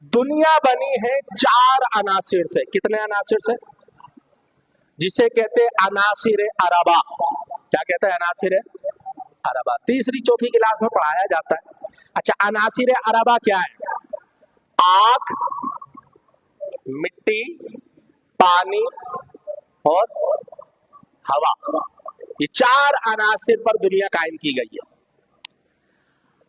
दुनिया बनी है 4 अनासिर से। कितने अनासिर से? जिसे कहते हैं अनासिर अरबा। क्या कहते हैं? अनासिर अरबा। तीसरी चौथी क्लास में पढ़ाया जाता है। अच्छा, अनासिर अरबा क्या है? आग, मिट्टी, पानी और हवा। ये 4 अनासिर पर दुनिया कायम की गई है।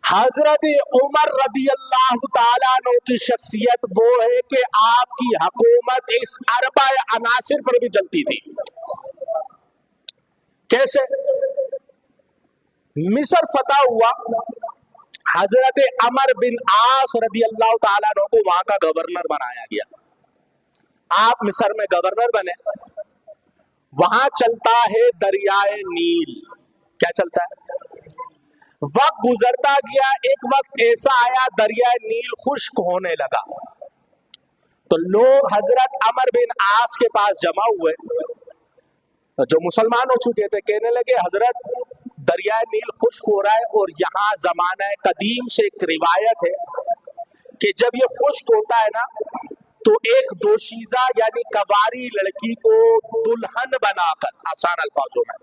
हजरत उमर रदी अल्लाह ताला अन्हु की शख्सियत वो है कि आपकी हुकूमत इस अरबा अनासिर पर भी चलती थी। कैसे? मिस्र फतह हुआ, हजरत अमर बिन आस रदी अल्लाह ताला अन्हु को वहां का गवर्नर बनाया गया। आप मिस्र में गवर्नर बने। वहां चलता है दरियाए नील। क्या चलता है? वक्त गुजरता गया, एक वक्त ऐसा आया दरियाए नील खुश्क होने लगा, तो लोग हजरत अमर बिन आस के पास जमा हुए, जो मुसलमान हो चुके थे, कहने लगे हजरत दरियाए नील खुश्क हो रहा है और यहाँ जमाना कदीम से एक रिवायत है कि जब ये खुश्क होता है ना, तो एक दोशीजा यानी कवारी लड़की को दुल्हन बनाकर, आसान अल्फाजों में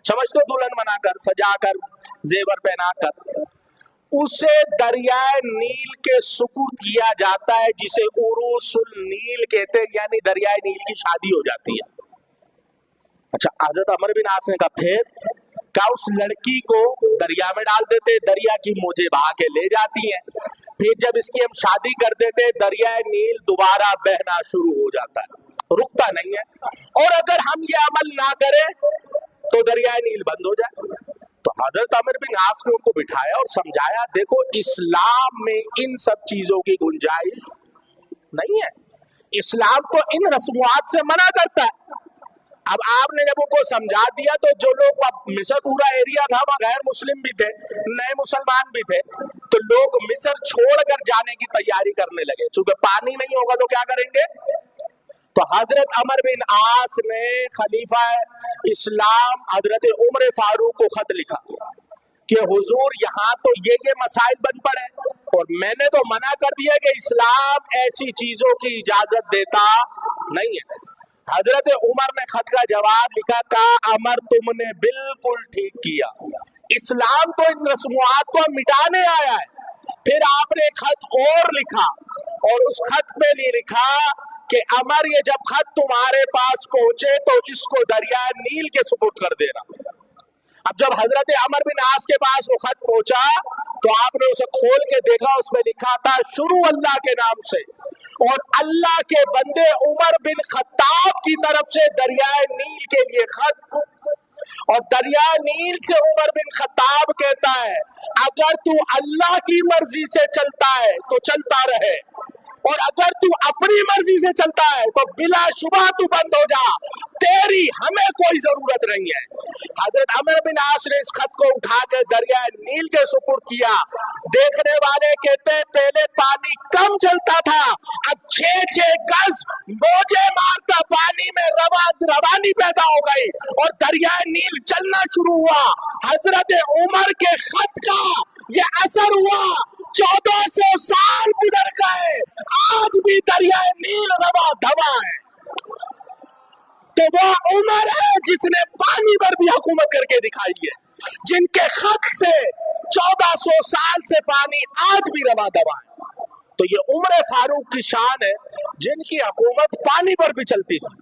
समझते, दुल्हन बनाकर, सजाकर, जेवर पहनाकर उसे दरियाए नील के सुपुर्द किया जाता है, जिसे उरूसुल नील कहते हैं, यानी दरियाए नील की शादी हो जाती है। अच्छा, हजरत अमर बिन आस ने कहा फिर क्या? उस लड़की को दरिया में डाल देते, दरिया की मौजें बहा के ले जाती हैं, फिर जब इसकी हम शादी कर देते, दरियाए नील दोबारा बहना शुरू हो जाता है, रुकता नहीं है। और अगर हम ये अमल ना करें तो दरियाए नील बंद हो जाए। तो हजरत अमर बिन आस ने उनको बिठाया और समझाया, देखो इस्लाम में इन सब चीजों की गुंजाइश नहीं है। इस्लाम तो इन रस्मुआत से मना करता है। अब आपने जब उनको समझा दिया, तो जो लोग, मिस्र पूरा एरिया था, वहाँ गैर मुस्लिम भी थे, नए मुसलमान भी थे, तो लोग मिस्र छोड़कर जाने की तैयारी करने लगे। चूंकि पानी नहीं होगा तो क्या करेंगे? तो हजरत अमर बिन आस ने खलीफा इस्लाम हजरत उमर फारूक को खत लिखा कि हुजूर यहाँ तो ये मसाइल बन पड़े और मैंने तो मना कर दिया कि इस्लाम ऐसी चीजों की इजाजत देता नहीं है। हजरत उमर ने खत का जवाब लिखा, कहा अमर तुमने बिल्कुल ठीक किया, इस्लाम तो इन रस्मुआत को मिटाने आया है। फिर आपने खत और लिखा और उस खत पे लिखा कि अमर ये जब खत तुम्हारे पास पहुंचे तो इसको दरिया नील के सुपुर्द कर देना। अब जब हजरत अमर बिन आस के पास वो खत पहुंचा तो आपने उसे खोल के देखा, उसमें लिखा था शुरू अल्लाह के नाम से और अल्लाह के बंदे उमर बिन खत्ताब की तरफ से दरियाए नील के लिए खत। और दरिया नील से उमर बिन खत्ताब कहता है, अगर तू अल्लाह की मर्जी से चलता है तो चलता रहे, और अगर तू अपनी मर्जी से चलता है तो बिलाशुबा तू बंद हो जा, तेरी हमें कोई जरूरत नहीं है। हजरत अमर बिन आस ने इस खत को उठाकर दरिया नील के सुपुर्द किया। देखने वाले कहते हैं पहले पानी कम चलता था, अब 6-6 गज मौजे मारता पानी में रवानी पैदा हो गई और दरिया नील चलना शुरू हुआ। हजरत उमर के खत का ये असर हुआ, 1400 साल गुजर गए, आज भी दरिया नील रवा धवा है। तो वो उमर है जिसने पानी पर भी हुकूमत करके दिखाई है, जिनके खत से 1400 साल से पानी आज भी रवा दवा है। तो ये उमर फारूक की शान है, जिनकी हुकूमत पानी पर भी चलती थी।